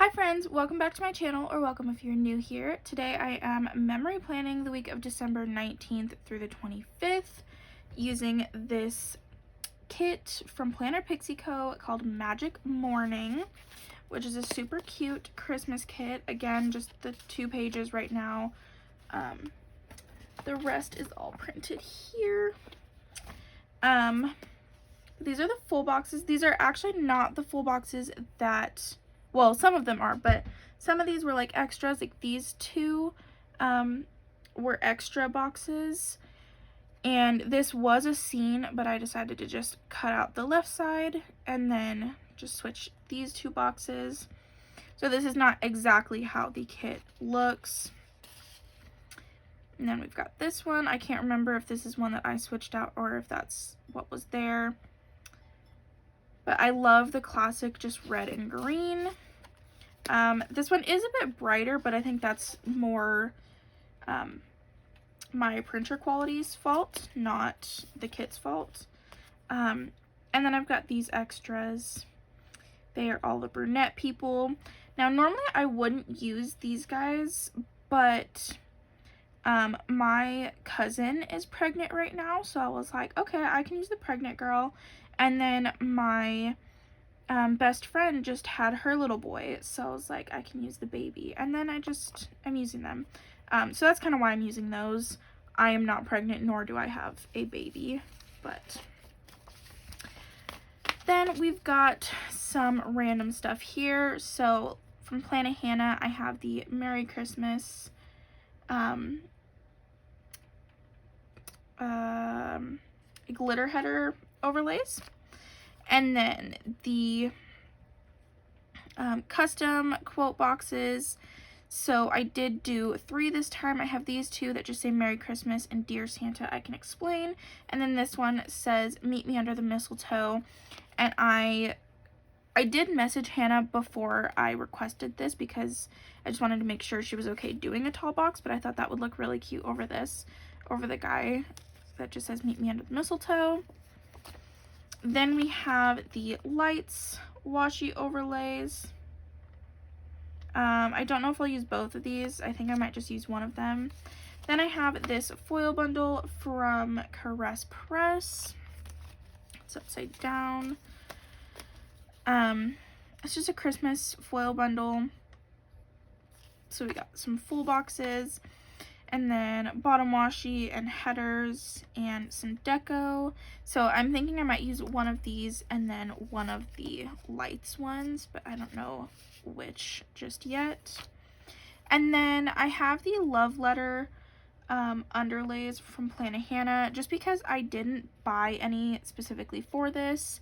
Hi friends, welcome back to my channel, or welcome if you're new here. Today I am memory planning the week of December 19th through the 25th using this kit from PlannerPixieCo called Magic Morning, which is a super cute Christmas kit. Again, just the 2 pages right now. The rest is all printed here. These are the full boxes. These are actually not the full boxes that, well, some of them are, but some of these were like extras. Like these 2 were extra boxes, and this was a scene, but I decided to just cut out the left side and then just switch these 2 boxes. So this is not exactly how the kit looks. And then we've got this one. I can't remember if this is one that I switched out or if that's what was there. But I love the classic just red and green. This one is a bit brighter, but I think that's more my printer quality's fault, not the kit's fault. And then I've got these extras. They are all the brunette people. Now, normally I wouldn't use these guys, but my cousin is pregnant right now, so I was like, okay, I can use the pregnant girl. And then my best friend just had her little boy, so I was like, I can use the baby. And then I'm using them. So that's kind of why I'm using those. I am not pregnant, nor do I have a baby, but then we've got some random stuff here. So from Planet Hannah, I have the Merry Christmas glitter header overlays, and then the custom quote boxes. So I did do 3 this time. I have these 2 that just say Merry Christmas and Dear Santa, I Can Explain. And then this one says Meet Me Under the Mistletoe. And I did message Hannah before I requested this because I just wanted to make sure she was okay doing a tall box, but I thought that would look really cute over this, over the guy that just says Meet Me Under the Mistletoe. Then we have the lights washi overlays. I don't know if I'll use both of these. I think I might just use one of them. Then I have this foil bundle from Caress Press. It's upside down. It's just a Christmas foil bundle. So we got some full boxes, and then bottom washi and headers and some deco. So I'm thinking I might use one of these and then one of the lights ones, but I don't know which just yet. And then I have the love letter underlays from Planet Hannah, just because I didn't buy any specifically for this,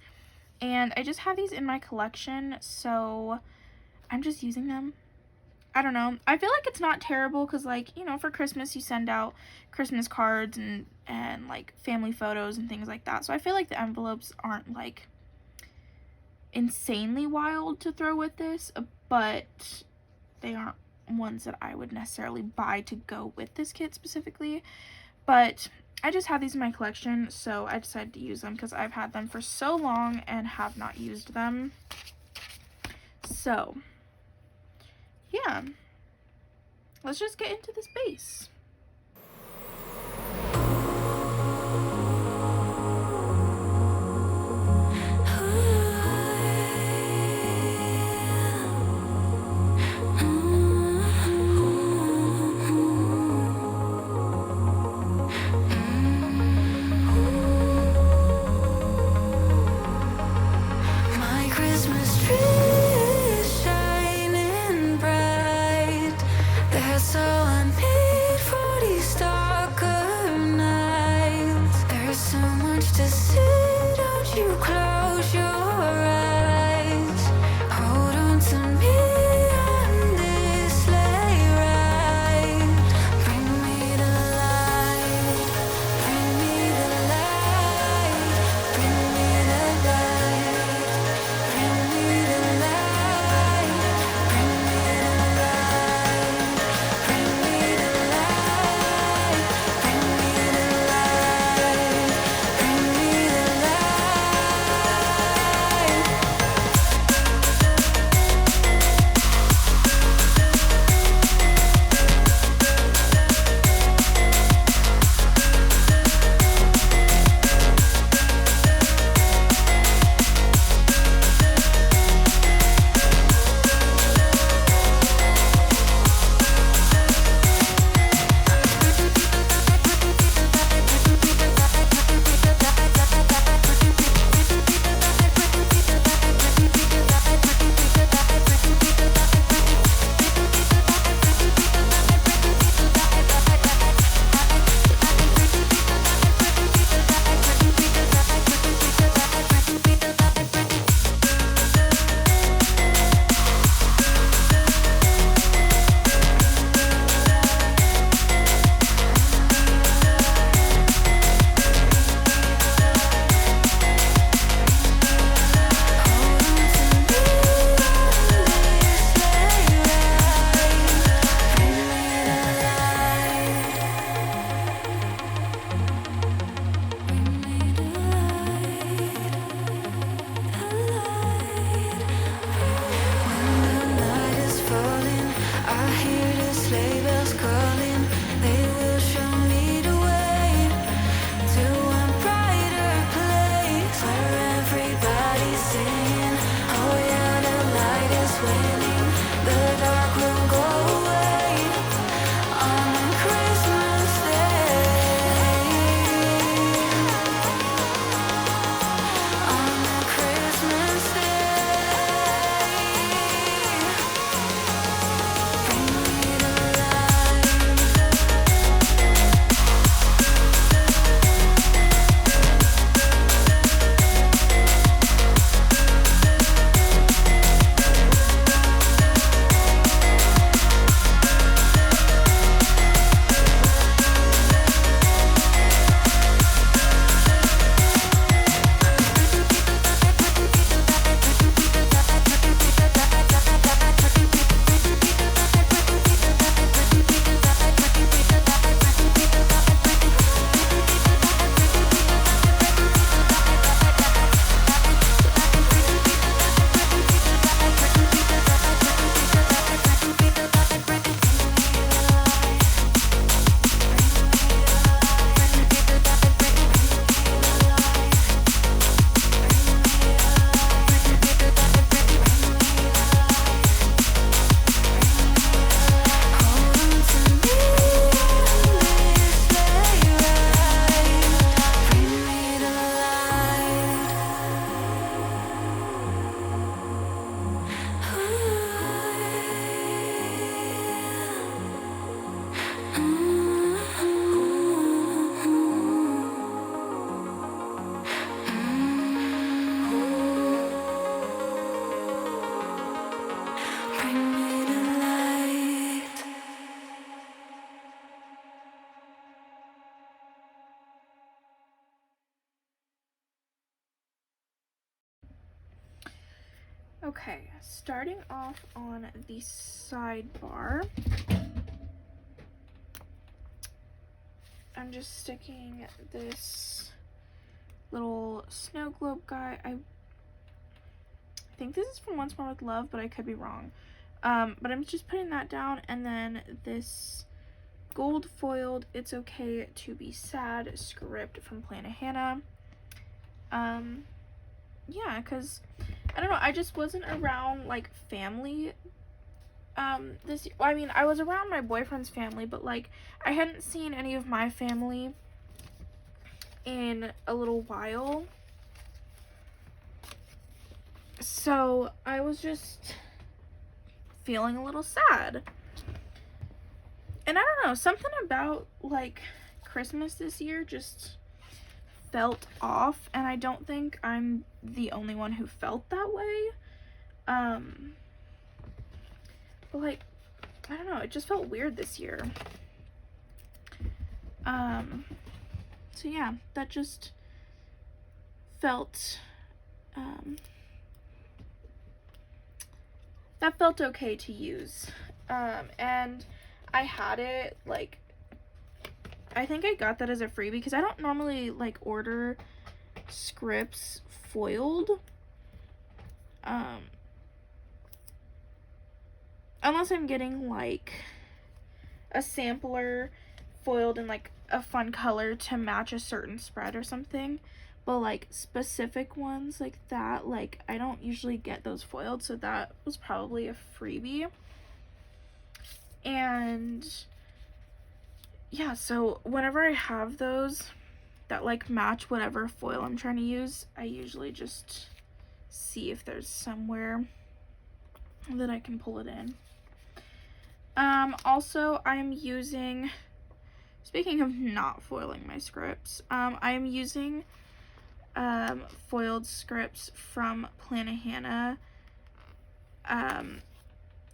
and I just have these in my collection, so I'm just using them. I don't know. I feel like it's not terrible because, like, you know, for Christmas you send out Christmas cards and like family photos and things like that. So I feel like the envelopes aren't like insanely wild to throw with this, but they aren't ones that I would necessarily buy to go with this kit specifically. But I just have these in my collection, so I decided to use them because I've had them for so long and have not used them. So yeah, let's just get into this base. hear the sleigh bells calling. They will show me the way to a brighter place where everybody's singing. Oh yeah, the light is winning. The dark will go away on Christmas Day. On Christmas Day. Bring me the light. Bring me the light. Okay, starting off on the sidebar, I'm just sticking this little snow globe guy. I think this is from Once More with Love, but I could be wrong. But I'm just putting that down, and then this gold foiled It's Okay to Be Sad script from PlannerPixieCo. Yeah, because I don't know, I just wasn't around like family this year. Well, I mean, I was around my boyfriend's family, but like I hadn't seen any of my family in a little while. So I was just feeling a little sad. And I don't know, something about like Christmas this year just felt off, and I don't think I'm the only one who felt that way. But like, I don't know, it just felt weird this year. So yeah, that just felt that felt okay to use. And I had it like, I think I got that as a freebie because I don't normally like order scripts foiled. Unless I'm getting like a sampler foiled in like a fun color to match a certain spread or something. But like specific ones like that, like I don't usually get those foiled, so that was probably a freebie. And yeah, so whenever I have those that like match whatever foil I'm trying to use, I usually just see if there's somewhere that I can pull it in. Also, I'm using, speaking of not foiling my scripts, I am using foiled scripts from PlannerPixieCo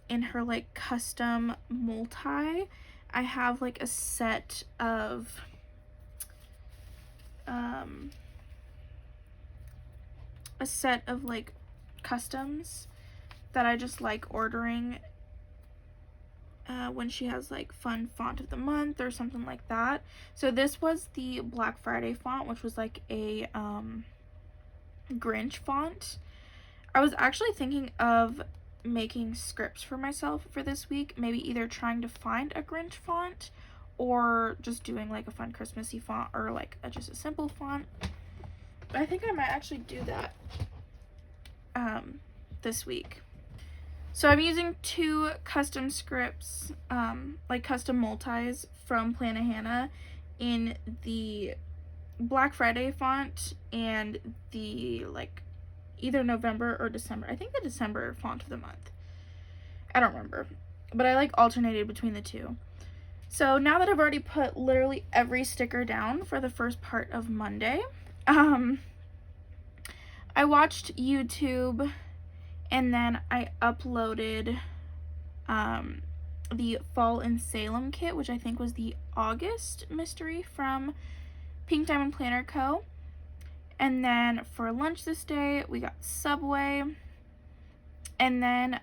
in her like custom multi. I have like a set of like customs that I just like ordering when she has like fun font of the month or something like that. So this was the Black Friday font, which was like a Grinch font. I was actually thinking of making scripts for myself for this week, maybe either trying to find a Grinch font or just doing like a fun Christmassy font or like just a simple font. But I think I might actually do that this week. So I'm using 2 custom scripts, like custom multis from PlannerPixieCo in the Black Friday font and the like either November or December. I think the December font of the month. I don't remember, but I like alternated between the 2. So now that I've already put literally every sticker down for the first part of Monday, I watched YouTube and then I uploaded the Fall in Salem kit, which I think was the August mystery from Pink Diamond Planner Co. And then for lunch this day, we got Subway. And then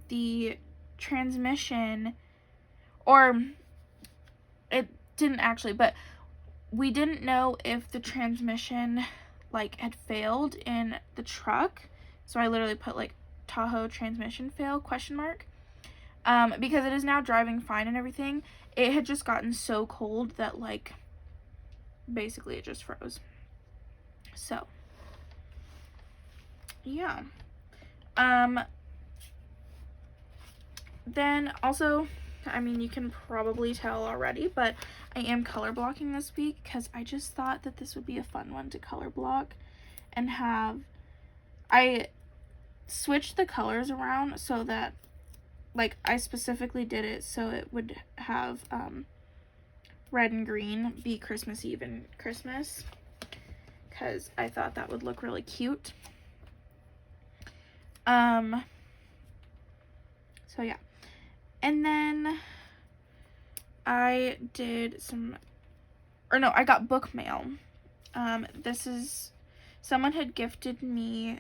the transmission, or it didn't actually, but we didn't know if the transmission like had failed in the truck. So I literally put like Tahoe transmission fail question mark. Because it is now driving fine and everything. It had just gotten so cold that like basically it just froze. So yeah. Then also, I mean, you can probably tell already, but I am color blocking this week because I just thought that this would be a fun one to color block and have. I switched the colors around so that, like, I specifically did it so it would have red and green be Christmas Eve and Christmas, because I thought that would look really cute. So yeah. And then I did I got book mail. This is, someone had gifted me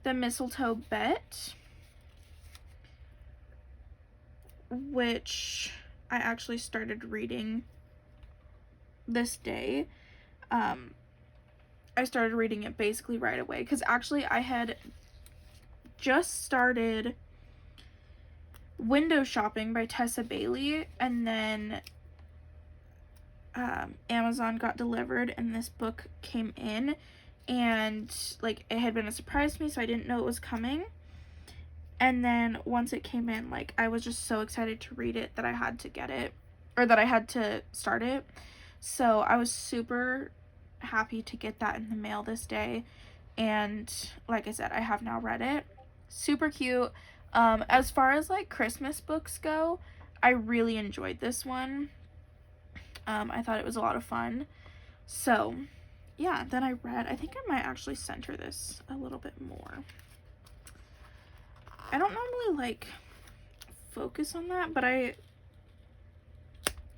the Mistletoe Bet, which I actually started reading this day. I started reading it basically right away because actually I had just started Window Shopping by Tessa Bailey, and then Amazon got delivered and this book came in, and like it had been a surprise to me, so I didn't know it was coming. And then once it came in, like I was just so excited to read it that I had to get it, or that I had to start it. So I was super happy to get that in the mail this day, and like I said, I have now read it. Super cute. As far as like Christmas books go, I really enjoyed this one. I thought it was a lot of fun. So yeah, then I read, I think I might actually center this a little bit more. I don't normally like focus on that, but I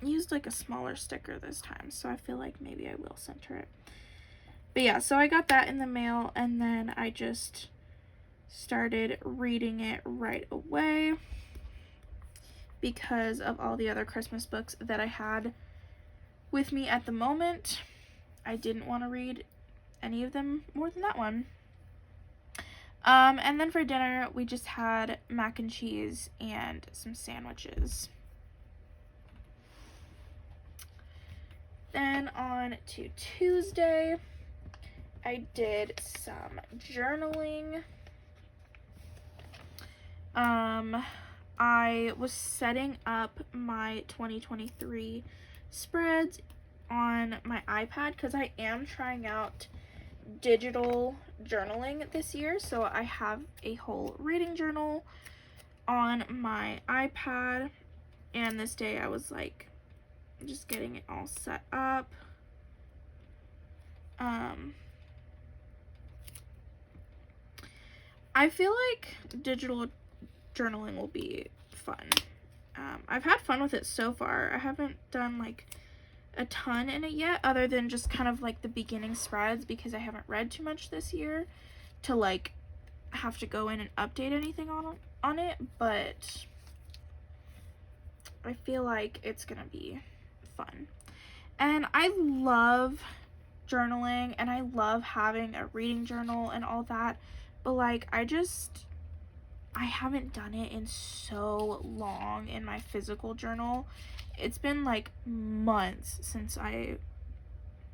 used like a smaller sticker this time, so I feel like maybe I will center it. But yeah, so I got that in the mail, and then I just started reading it right away because of all the other Christmas books that I had with me at the moment. I didn't want to read any of them more than that one. And then for dinner, we just had mac and cheese and some sandwiches. Then on to Tuesday, I did some journaling. I was setting up my 2023 spreads on my iPad because I am trying out digital journaling this year. So I have a whole reading journal on my iPad, and this day I was like just getting it all set up. I feel like digital journaling will be fun. I've had fun with it so far. I haven't done like a ton in it yet, other than just kind of like the beginning spreads, because I haven't read too much this year to like have to go in and update anything on it, but I feel like it's gonna be fun. And I love journaling and I love having a reading journal and all that, but like I haven't done it in so long in my physical journal. It's been like months since I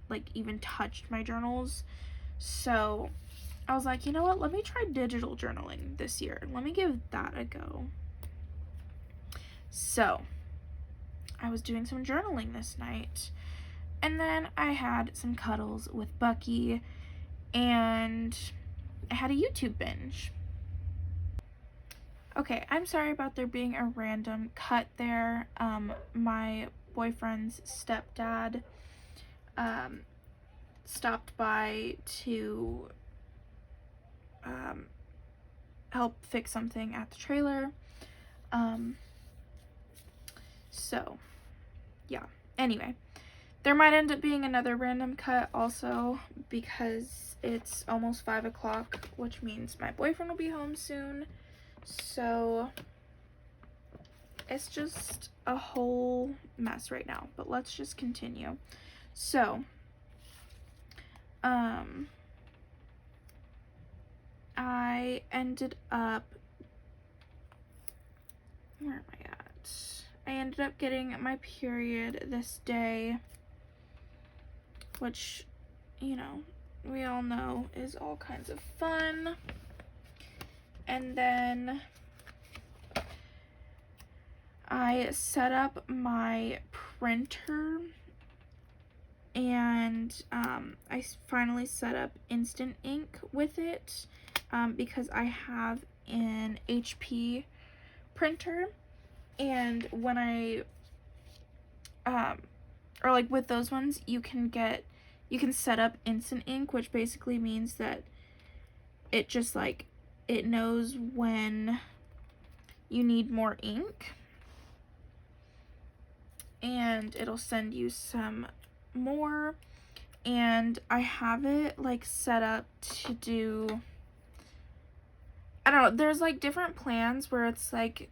like even touched my journals. So I was like, you know what? Let me try digital journaling this year. Let me give that a go. So I was doing some journaling this night, and then I had some cuddles with Bucky, and I had a YouTube binge. Okay, I'm sorry about there being a random cut there. My boyfriend's stepdad stopped by to help fix something at the trailer. So yeah, anyway, there might end up being another random cut also because it's almost 5 o'clock, which means my boyfriend will be home soon. So it's just a whole mess right now, but let's just continue. So I ended up, where am I at? I ended up getting my period this day, which, you know, we all know is all kinds of fun. And then I set up my printer, and I finally set up instant ink with it because I have an HP printer, and when I or like with those ones, you can set up instant ink, which basically means that it just like it knows when you need more ink, and it'll send you some more. And I have it like set up to do, I don't know, there's like different plans where it's like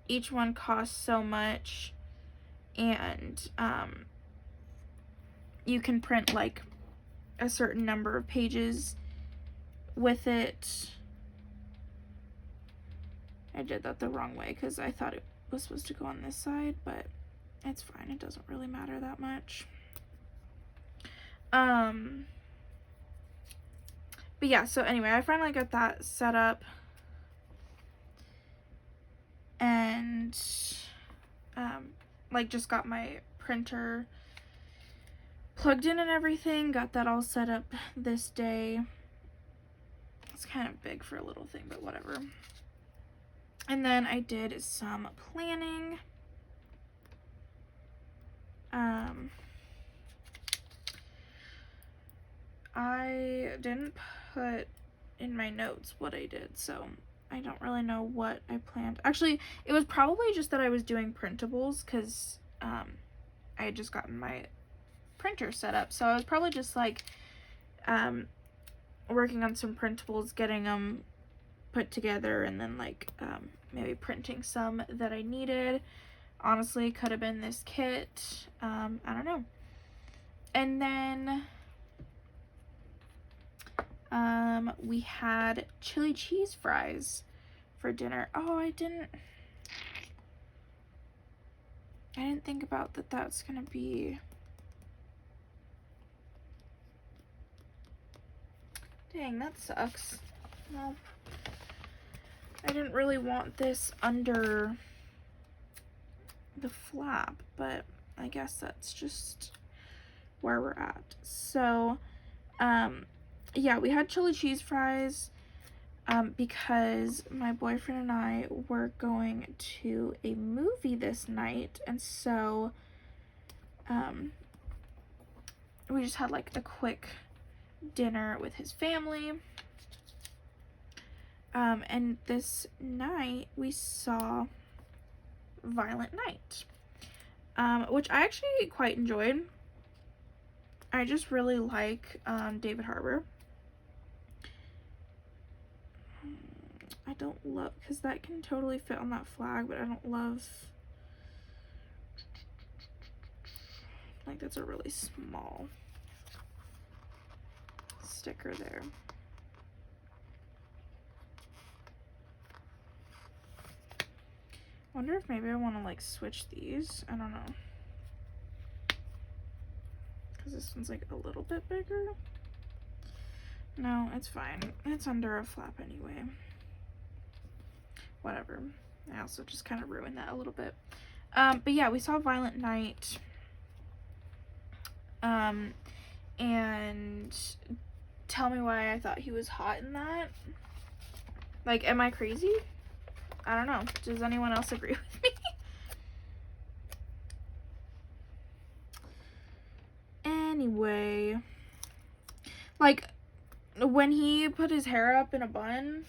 each one costs so much, and you can print like a certain number of pages with it. I did that the wrong way because I thought it was supposed to go on this side, but it's fine, it doesn't really matter that much. But yeah, so anyway, I finally got that set up, and like just got my printer plugged in and everything, got that all set up this day. It's kind of big for a little thing, but whatever. And then I did some planning. I didn't put in my notes what I did, so I don't really know what I planned. Actually, it was probably just that I was doing printables because I had just gotten my printer set up, so I was probably just like working on some printables, getting them put together, and then like maybe printing some that I needed. Honestly, could have been this kit. I don't know. And then we had chili cheese fries for dinner. Oh, I didn't think about that that's gonna be, dang, that sucks. Well, I didn't really want this under the flap, but I guess that's just where we're at. So yeah, we had chili cheese fries because my boyfriend and I were going to a movie this night, and so we just had like a quick dinner with his family. And this night we saw Violent Night, which I actually quite enjoyed. I just really like David Harbour. I don't love, because that can totally fit on that flag, but I don't love, like, that's a really small sticker there. wonder if maybe I want to like switch these. I don't know. Because this one's like a little bit bigger. No, it's fine. It's under a flap anyway. Whatever. I also just kind of ruined that a little bit. But yeah, we saw Violent Night. And tell me why I thought he was hot in that. Like, am I crazy? I don't know. Does anyone else agree with me? Anyway, like, when he put his hair up in a bun,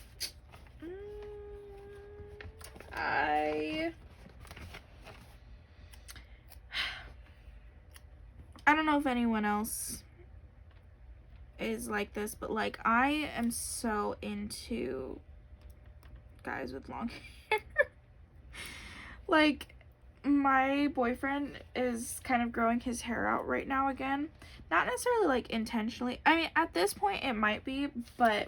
I don't know if anyone else is like this, but like, I am so into guys with long hair. Like, my boyfriend is kind of growing his hair out right now again. Not necessarily like intentionally. I mean, at this point it might be, but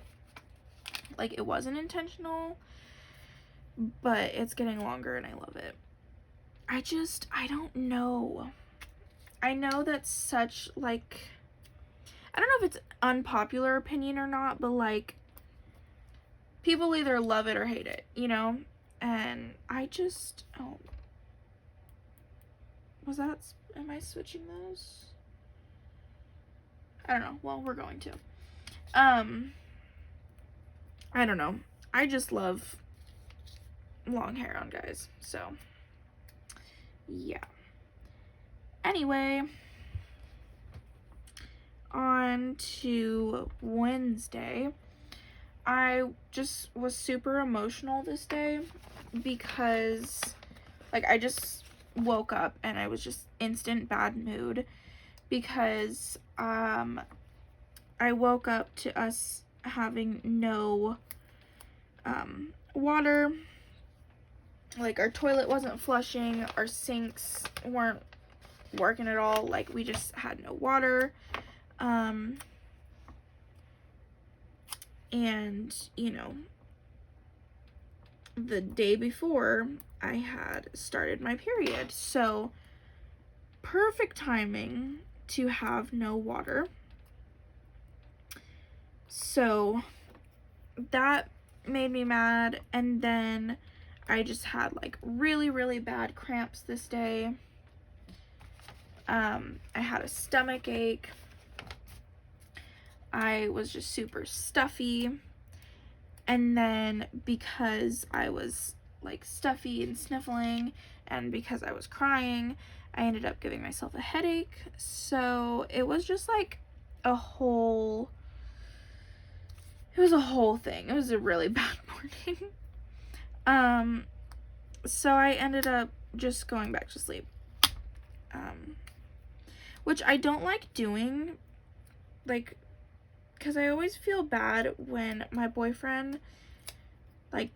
like, it wasn't intentional. But it's getting longer and I love it. I don't know. I know that's such like, I don't know if it's unpopular opinion or not, but like, people either love it or hate it, you know? And I just, oh, was that, am I switching those? I don't know. Well, we're going to. I don't know. I just love long hair on guys. So, yeah. Anyway, on to Wednesday. I just was super emotional this day because, like, I just woke up and I was just instant bad mood because I woke up to us having no water. Like, our toilet wasn't flushing, our sinks weren't working at all, like, we just had no water. And, you know, the day before I had started my period, so perfect timing to have no water. So that made me mad, and then I just had like really, really bad cramps this day. I had a stomach ache. I was just super stuffy. And then because I was like stuffy and sniffling, and because I was crying, I ended up giving myself a headache. So it was just like a whole thing. It was a really bad morning. So I ended up just going back to sleep. Which I don't like doing, like, because I always feel bad when my boyfriend, like,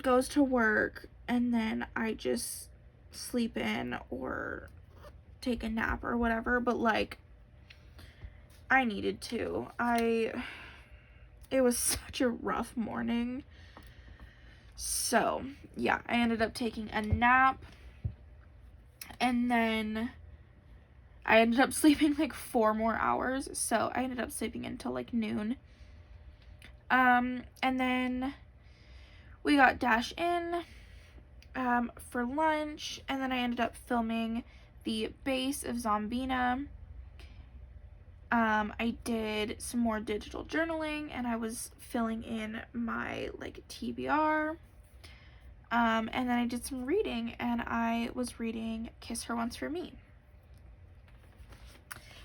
goes to work and then I just sleep in or take a nap or whatever, but, like, I needed to. It was such a rough morning. So, yeah, I ended up taking a nap, and then I ended up sleeping like 4 more hours, so I ended up sleeping until like noon. And then we got Dash in for lunch, and then I ended up filming the base of Zombina. I did some more digital journaling, and I was filling in my like TBR. And then I did some reading, and I was reading Kiss Her Once for Me.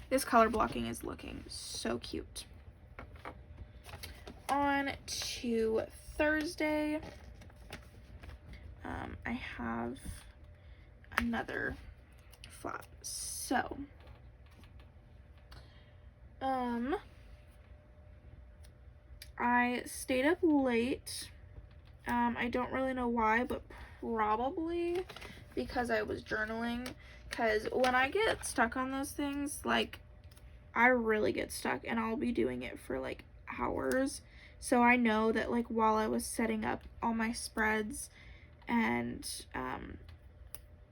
This color blocking is looking so cute. On to Thursday. I have another flap. So, I stayed up late. I don't really know why, but probably because I was journaling. Because when I get stuck on those things, like, I really get stuck, and I'll be doing it for like hours. So I know that like while I was setting up all my spreads and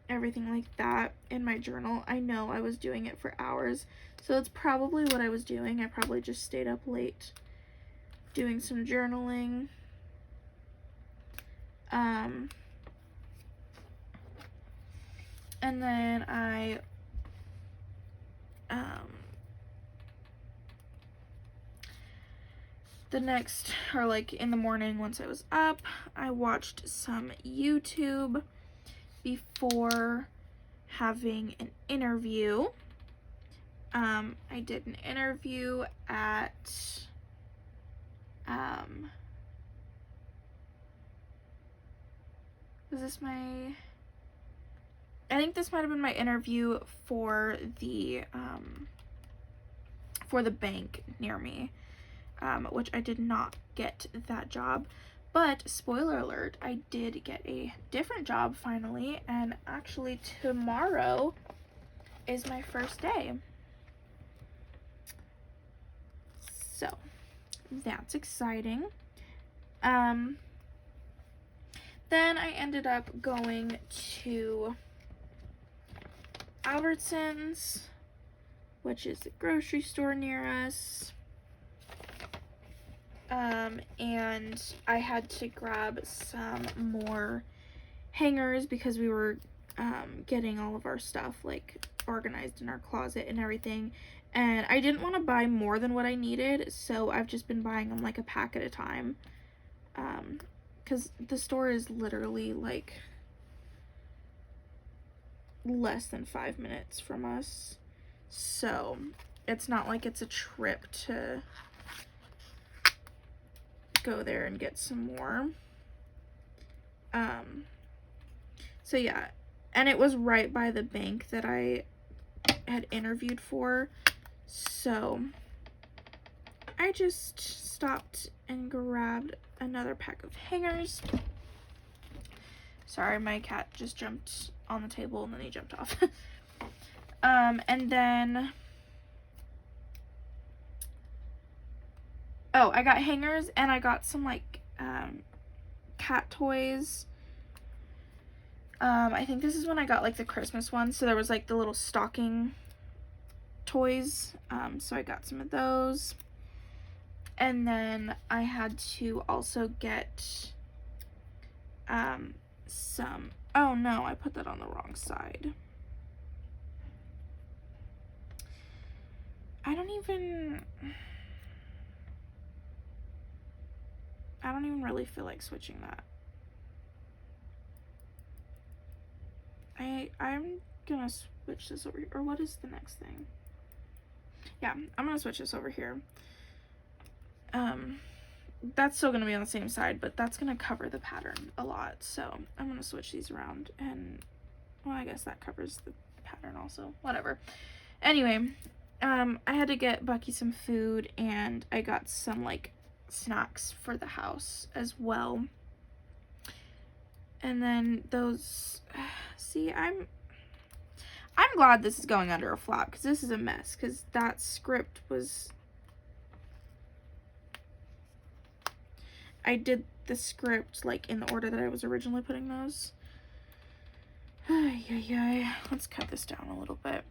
everything like that in my journal. I know I was doing it for hours, so that's probably what I was doing. I probably just stayed up late doing some journaling. And then the next, or like in the morning once I was up, I watched some YouTube before having an interview. I did an interview at was this my, I think this might have been my interview for the bank near me, which I did not get that job. But spoiler alert, I did get a different job finally, and actually tomorrow is my first day. So that's exciting. Then I ended up going to Albertsons, which is a grocery store near us. And I had to grab some more hangers because we were getting all of our stuff like organized in our closet and everything. And I didn't want to buy more than what I needed, so I've just been buying them like a pack at a time. Because the store is literally like less than 5 minutes from us. So it's not like it's a trip to go there and get some more. So yeah, and it was right by the bank that I had interviewed for, so I just stopped and grabbed another pack of hangers. Sorry, my cat just jumped on the table and then he jumped off. And then I got hangers, and I got some like cat toys. I think this is when I got like the Christmas ones, so there was like the little stocking toys, so I got some of those. And then I had to also get some, oh no, I put that on the wrong side. I don't even really feel like switching that. I'm gonna switch this over here. Or what is the next thing? Yeah, I'm gonna switch this over here. That's still gonna be on the same side, but that's gonna cover the pattern a lot. So I'm gonna switch these around, and well, I guess that covers the pattern also. Whatever. Anyway, I had to get Bucky some food, and I got some like snacks for the house as well. And then those, see, I'm glad this is going under a flap, because this is a mess, because that script was, I did the script like in the order that I was originally putting those. Let's cut this down a little bit.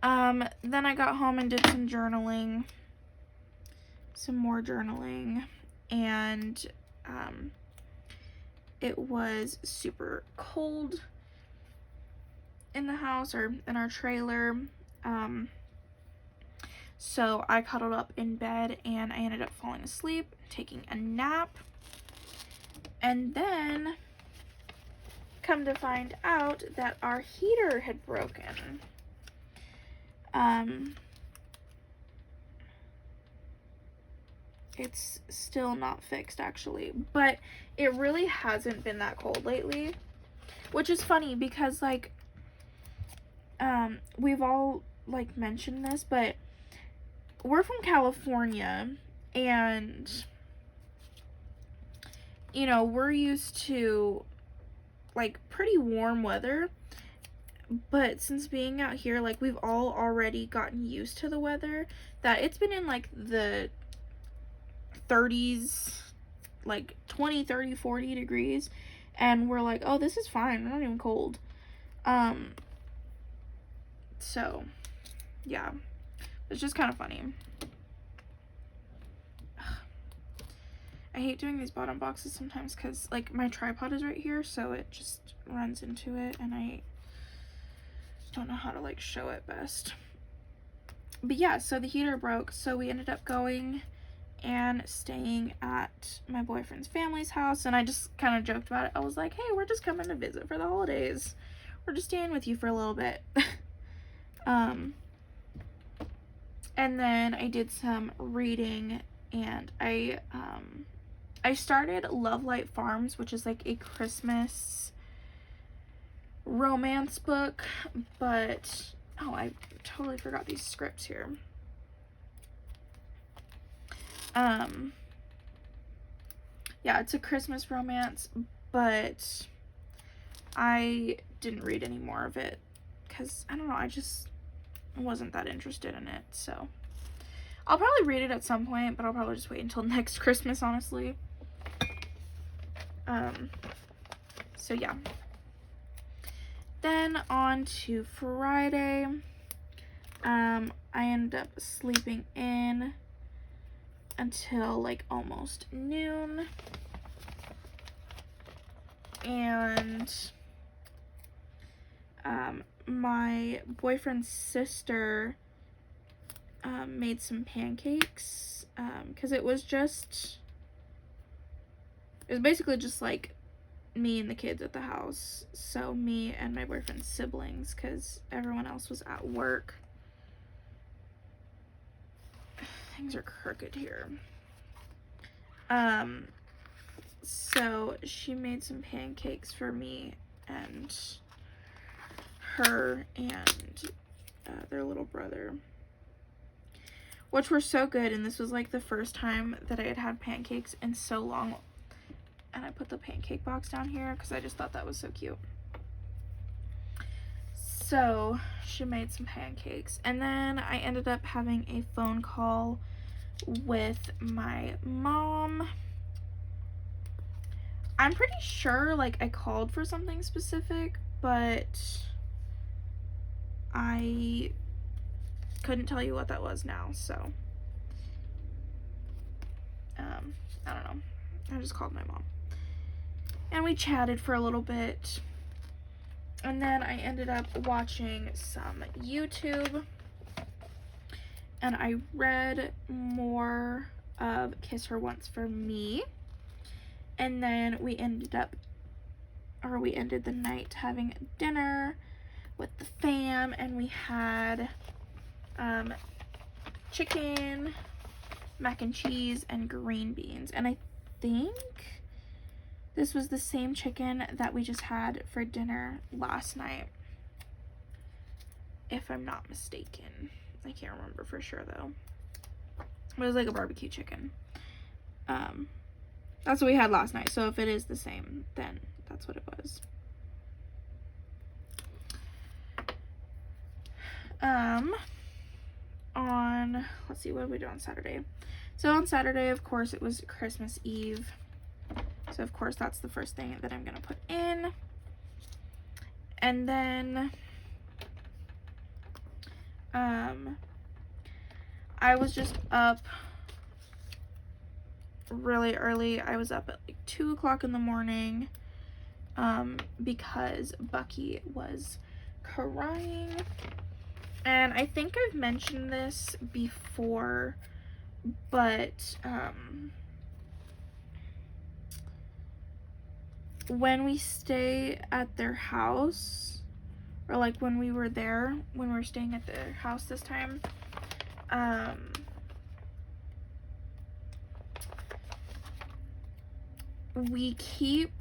Then I got home and did some journaling, some more journaling, and it was super cold in the house, or in our trailer, so I cuddled up in bed and I ended up falling asleep, taking a nap, and then come to find out that our heater had broken. It's still not fixed actually, but it really hasn't been that cold lately, which is funny because like we've all like mentioned this, but we're from California, and you know, we're used to like pretty warm weather, but since being out here, like we've all already gotten used to the weather, that it's been in like the 30s, like 20, 30, 40 degrees, and we're like, oh, this is fine, we're not even cold. So yeah, it's just kind of funny. I hate doing these bottom boxes sometimes because, like, my tripod is right here, so it just runs into it, and I don't know how to, like, show it best. But yeah, so the heater broke, so we ended up going and staying at my boyfriend's family's house, and I just kind of joked about it. I was like, hey, we're just coming to visit for the holidays. We're just staying with you for a little bit. And then I did some reading, and I started Love Light Farms, which is like a Christmas romance book, but oh, I totally forgot these scripts here. Yeah, it's a Christmas romance, but I didn't read any more of it because, I don't know, I just wasn't that interested in it. So I'll probably read it at some point, but I'll probably just wait until next Christmas, honestly. So yeah. Then on to Friday. I ended up sleeping in until like almost noon, and my boyfriend's sister made some pancakes, because it was basically just like me and the kids at the house, so me and my boyfriend's siblings, because everyone else was at work. Things are crooked here. So she made some pancakes for me and her and their little brother, which were so good, and this was like the first time that I had had pancakes in so long. And I put the pancake box down here because I just thought that was so cute. So she made some pancakes, and then I ended up having a phone call with my mom. I'm pretty sure like I called for something specific, but I couldn't tell you what that was now, so I don't know. I just called my mom and we chatted for a little bit, and then I ended up watching some YouTube, and I read more of Kiss Her Once for Me, and then we ended the night having dinner with the fam, and we had chicken, mac and cheese, and green beans, and I think this was the same chicken that we just had for dinner last night, if I'm not mistaken. I can't remember for sure though. It was like a barbecue chicken. That's what we had last night, so if it is the same, then that's what it was. Let's see, what did we do on Saturday? So on Saturday, of course, it was Christmas Eve. So of course that's the first thing that I'm gonna put in. And then I was just up really early. I was up at like 2 o'clock in the morning because Bucky was crying. And I think I've mentioned this before, but when we stay at their house, or like when we were there, when we were staying at their house this time, we keep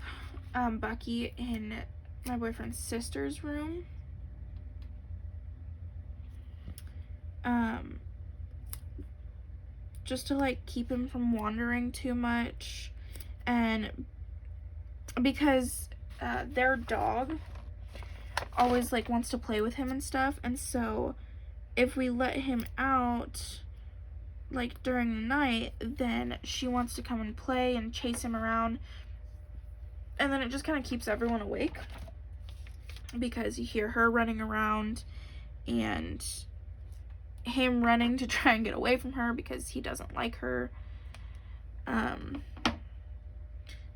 Bucky in my boyfriend's sister's room. Just to like keep him from wandering too much, and because their dog always like wants to play with him and stuff, and so if we let him out like during the night, then she wants to come and play and chase him around, And then it just kind of keeps everyone awake because you hear her running around and him running to try and get away from her because he doesn't like her.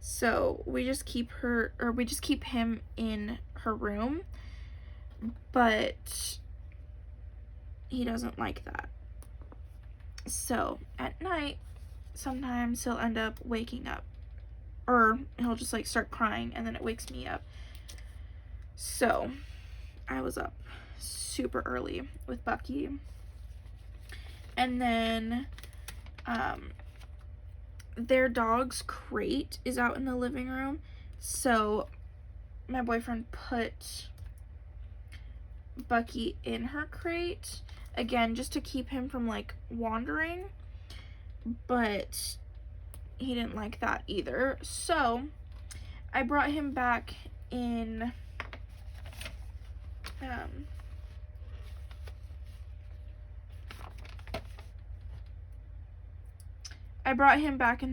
So we just keep him in her room, but he doesn't like that. So at night, sometimes he'll end up waking up, or he'll just like start crying and then it wakes me up. So I was up super early with Bucky, and then their dog's crate is out in the living room, so my boyfriend put Bucky in her crate again just to keep him from like wandering, but he didn't like that either. So I brought him back in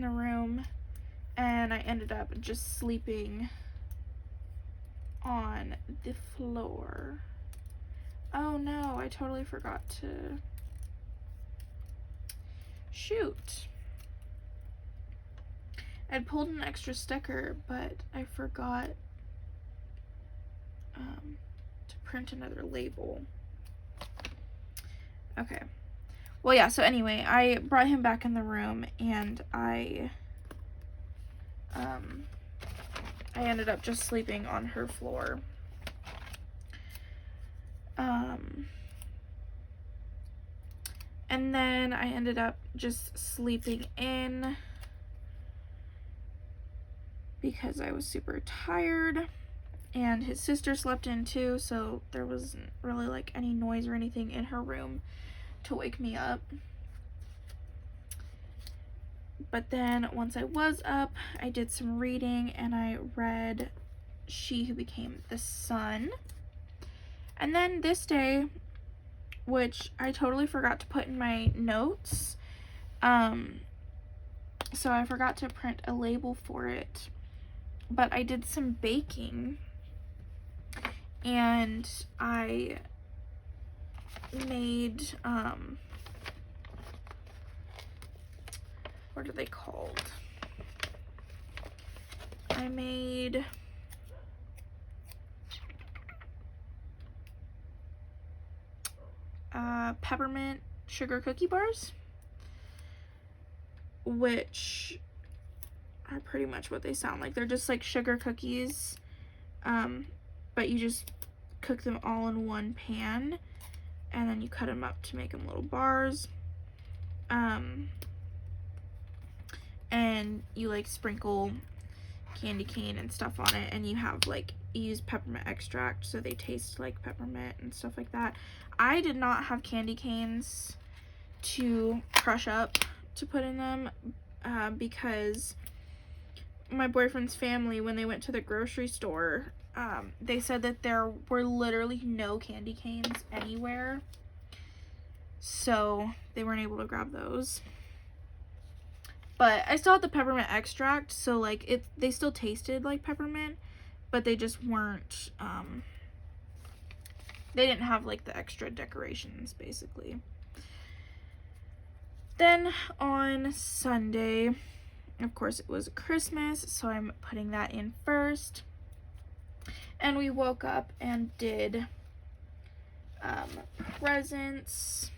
the room, and I ended up just sleeping on the floor. Oh no, I totally forgot to shoot. I'd pulled an extra sticker, but I forgot to print another label. Okay. Well, yeah, so anyway, I brought him back in the room, and I ended up just sleeping on her floor. And then I ended up just sleeping in because I was super tired, and his sister slept in too, so there wasn't really like any noise or anything in her room to wake me up. But then once I was up, I did some reading and I read She Who Became the Sun. And then this day, which I totally forgot to put in my notes, so I forgot to print a label for it, but I did some baking, and I made, what are they called? I made peppermint sugar cookie bars, which are pretty much what they sound like. They're just like sugar cookies, but you just cook them all in one pan, and then you cut them up to make them little bars, and you like sprinkle candy cane and stuff on it, and you have like, you use peppermint extract so they taste like peppermint and stuff like that. I did not have candy canes to crush up to put in them, because my boyfriend's family, when they went to the grocery store, they said that there were literally no candy canes anywhere, so they weren't able to grab those. But I still had the peppermint extract, so like they still tasted like peppermint, but they just weren't, they didn't have like the extra decorations basically. Then on Sunday, of course it was Christmas, so I'm putting that in first. And we woke up and did presents.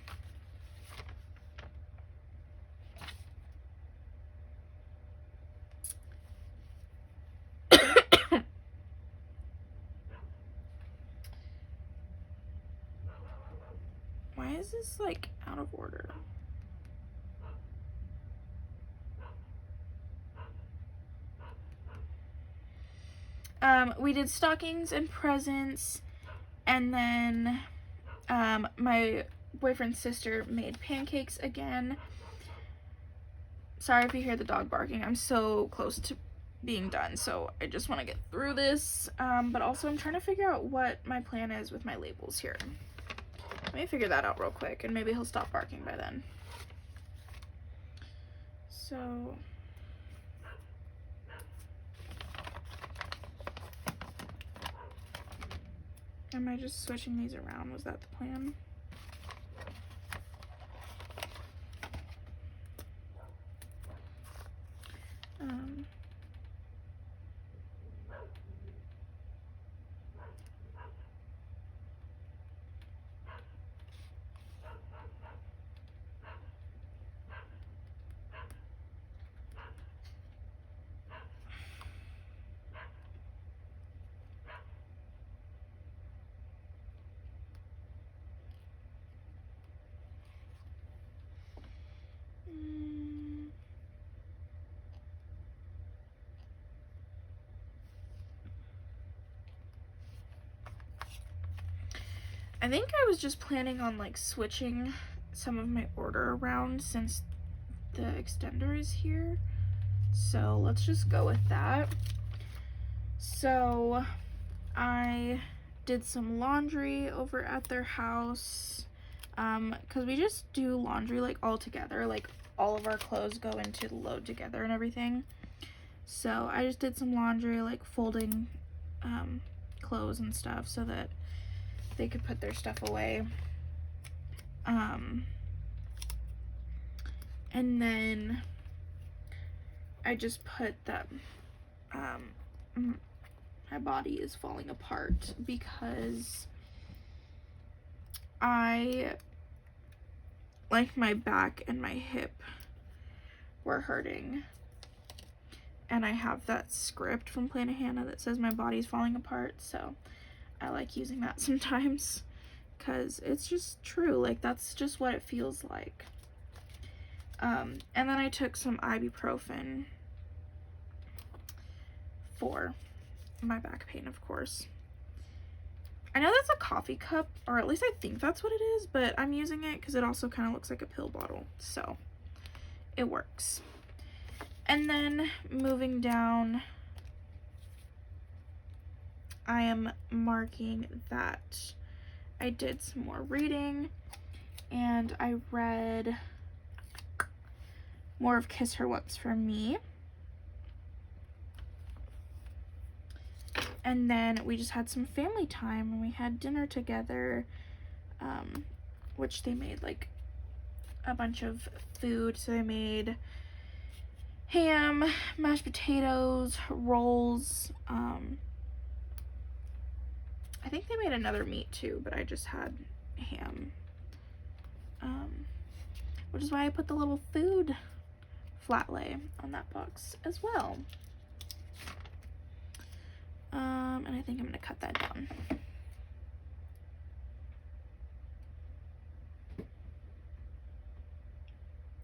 Why is this like out of order? We did stockings and presents, and then my boyfriend's sister made pancakes again. Sorry if you hear the dog barking. I'm so close to being done, so I just want to get through this, but also I'm trying to figure out what my plan is with my labels here. Let me figure that out real quick, and maybe he'll stop barking by then. So Am I just switching these around? Was that the plan? I think I was just planning on like switching some of my order around since the extender is here. So let's just go with that. So I did some laundry over at their house, because we just do laundry like all together, like all of our clothes go into the load together and everything. So I just did some laundry, like folding clothes and stuff so that they could put their stuff away. And then I just put that my body is falling apart because like my back and my hip were hurting, and I have that script from Plan a Hannah that says my body's falling apart, so I like using that sometimes because it's just true. Like, that's just what it feels like. And then I took some ibuprofen for my back pain, of course. I know that's a coffee cup, or at least I think that's what it is, but I'm using it because it also kind of looks like a pill bottle, so it works. And then moving down, I am marking that I did some more reading, and I read more of Kiss Her Once for Me. And then we just had some family time and we had dinner together, which they made like a bunch of food. So they made ham, mashed potatoes, rolls. I think they made another meat too, but I just had ham. Which is why I put the little food flat lay on that box as well. And I think I'm gonna cut that down.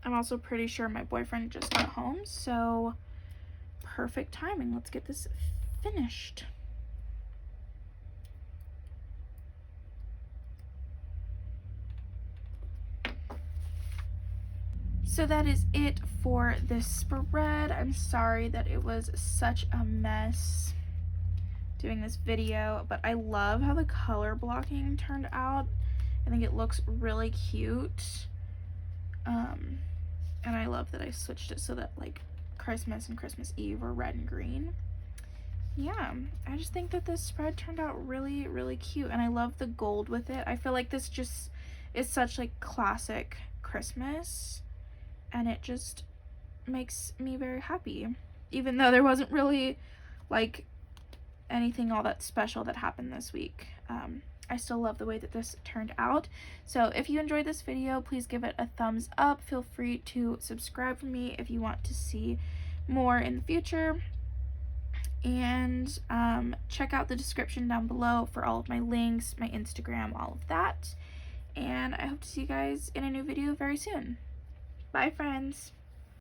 I'm also pretty sure my boyfriend just got home, so perfect timing. Let's get this finished. So that is it for this spread. I'm sorry that it was such a mess doing this video, but I love how the color blocking turned out. I think it looks really cute. And I love that I switched it so that like Christmas and Christmas Eve are red and green. Yeah, I just think that this spread turned out really, really cute, and I love the gold with it. I feel like this just is such like classic Christmas, and it just makes me very happy, even though there wasn't really like anything all that special that happened this week. I still love the way that this turned out. So if you enjoyed this video, please give it a thumbs up. Feel free to subscribe for me if you want to see more in the future. And check out the description down below for all of my links, my Instagram, all of that. And I hope to see you guys in a new video very soon. Bye, friends.